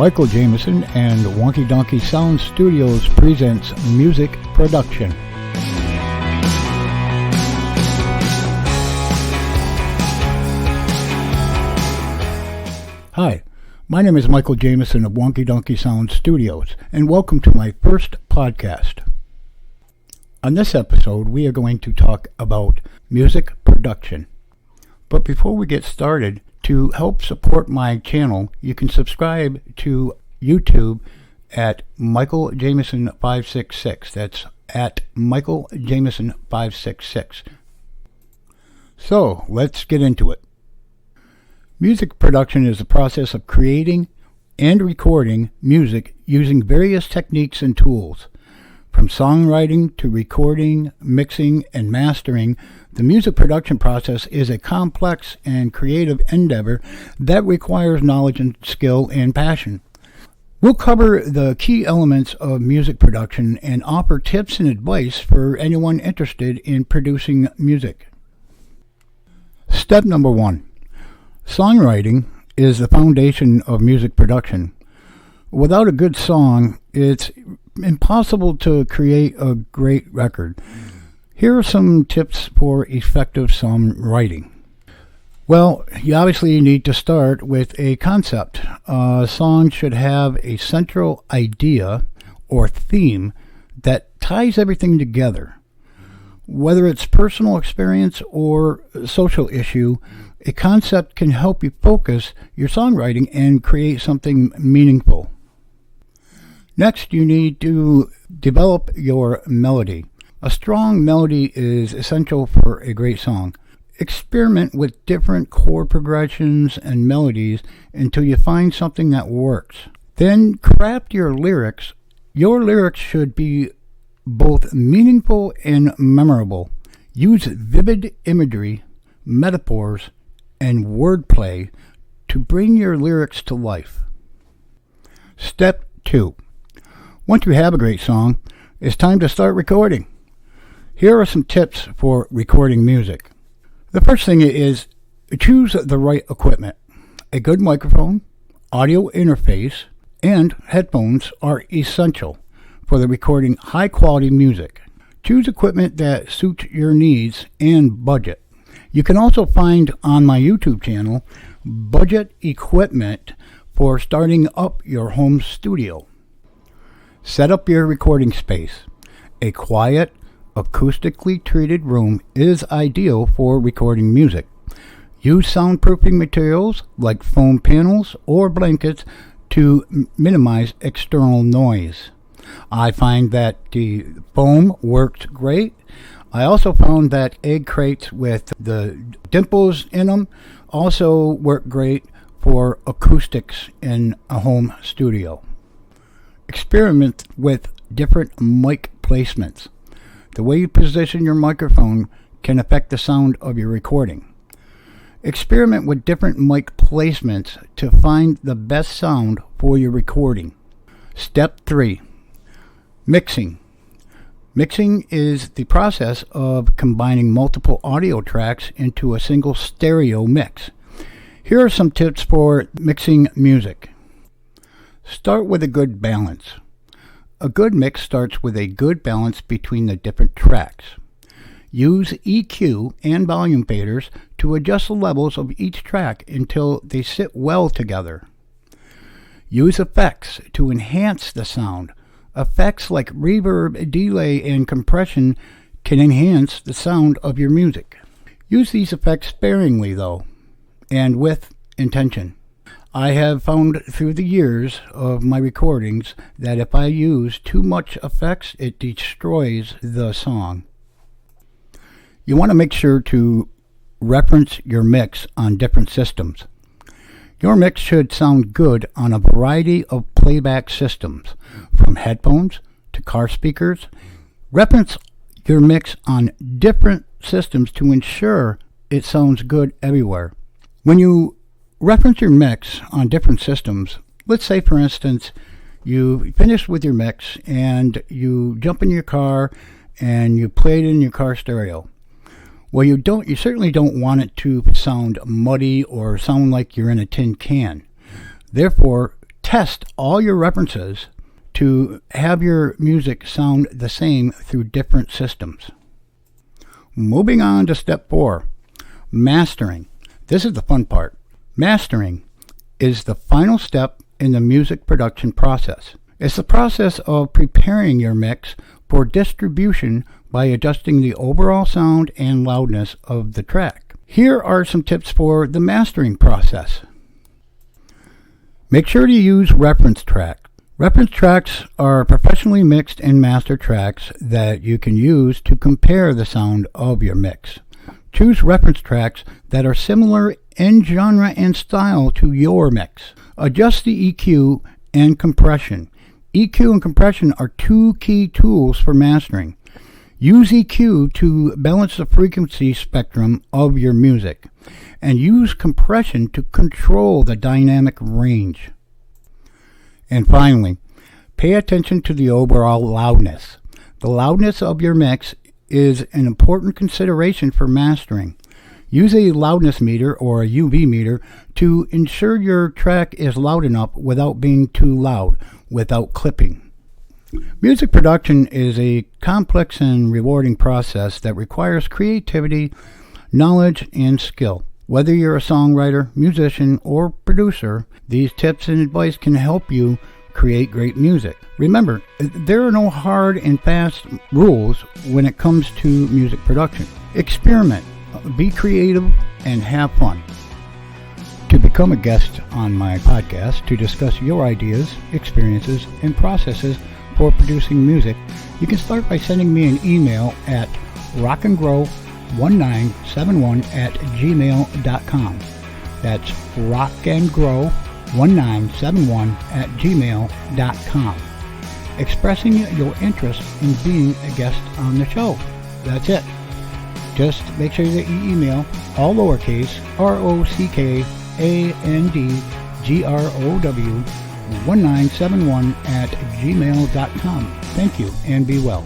Michael Jameson and Wonky Donkey Sound Studios presents music production. Hi, my name is Michael Jameson of Wonky Donkey Sound Studios, and welcome to my first podcast. On this episode, we are going to talk about music production. But before we get started, to help support my channel, you can subscribe to YouTube at Michael Jameson 566. That's at Michael Jameson 566. So, let's get into it. Music production is the process of creating and recording music using various techniques and tools. From songwriting to recording, mixing, and mastering, the music production process is a complex and creative endeavor that requires knowledge and skill and passion. We'll cover the key elements of music production and offer tips and advice for anyone interested in producing music. Step number 1. Songwriting is the foundation of music production. Without a good song, it's impossible to create a great record. Here are some tips for effective songwriting. Well, you obviously need to start with a concept. A song should have a central idea or theme that ties everything together. Whether it's personal experience or social issue, a concept can help you focus your songwriting and create something meaningful. Next, you need to develop your melody. A strong melody is essential for a great song. Experiment with different chord progressions and melodies until you find something that works. Then craft your lyrics. Your lyrics should be both meaningful and memorable. Use vivid imagery, metaphors, and wordplay to bring your lyrics to life. Step 2. Once you have a great song, it's time to start recording. Here are some tips for recording music. The first thing is choose the right equipment. A good microphone, audio interface, and headphones are essential for the recording high-quality music. Choose equipment that suits your needs and budget. You can also find on my YouTube channel budget equipment for starting up your home studio. Set up your recording space. A quiet, acoustically treated room is ideal for recording music. Use soundproofing materials like foam panels or blankets to minimize external noise. I find that the foam works great. I also found that egg crates with the dimples in them also work great for acoustics in a home studio. Experiment with different mic placements. The way you position your microphone can affect the sound of your recording. Experiment with different mic placements to find the best sound for your recording. Step 3. Mixing. Mixing is the process of combining multiple audio tracks into a single stereo mix. Here are some tips for mixing music. Start with a good balance. A good mix starts with a good balance between the different tracks. Use EQ and volume faders to adjust the levels of each track until they sit well together. Use effects to enhance the sound. Effects like reverb, delay, and compression can enhance the sound of your music. Use these effects sparingly, though, and with intention. I have found through the years of my recordings that if I use too much effects, it destroys the song. You want to make sure to reference your mix on different systems. Your mix should sound good on a variety of playback systems, from headphones to car speakers. Reference your mix on different systems to ensure it sounds good everywhere. When you reference your mix on different systems, let's say for instance you finish with your mix and you jump in your car and you play it in your car stereo. Well, you certainly don't want it to sound muddy or sound like you're in a tin can. Therefore, Test all your references to have your music sound the same through different systems. Moving on to step 4, mastering. This is the fun part. Mastering is the final step in the music production process. It's the process of preparing your mix for distribution by adjusting the overall sound and loudness of the track. Here are some tips for the mastering process. Make sure to use reference tracks. Reference tracks are professionally mixed and mastered tracks that you can use to compare the sound of your mix. Choose reference tracks that are similar in genre and style to your mix. Adjust the EQ and compression. EQ and compression are two key tools for mastering. Use EQ to balance the frequency spectrum of your music, and use compression to control the dynamic range. And finally, pay attention to the overall loudness. The loudness of your mix is an important consideration for mastering. Use a loudness meter or a UV meter to ensure your track is loud enough without being too loud, without clipping. Music production is a complex and rewarding process that requires creativity, knowledge, and skill. Whether you're a songwriter, musician, or producer, these tips and advice can help you create great music. Remember, there are no hard and fast rules when it comes to music production. Experiment, be creative, and have fun. To become a guest on my podcast to discuss your ideas, experiences, and processes for producing music, you can start by sending me an email at rockandgrow1971@gmail.com. That's rockandgrow1971@gmail.com. Expressing your interest in being a guest on the show. That's it. Just make sure that you email all lowercase rockandgrow1971@gmail.com. Thank you and be well.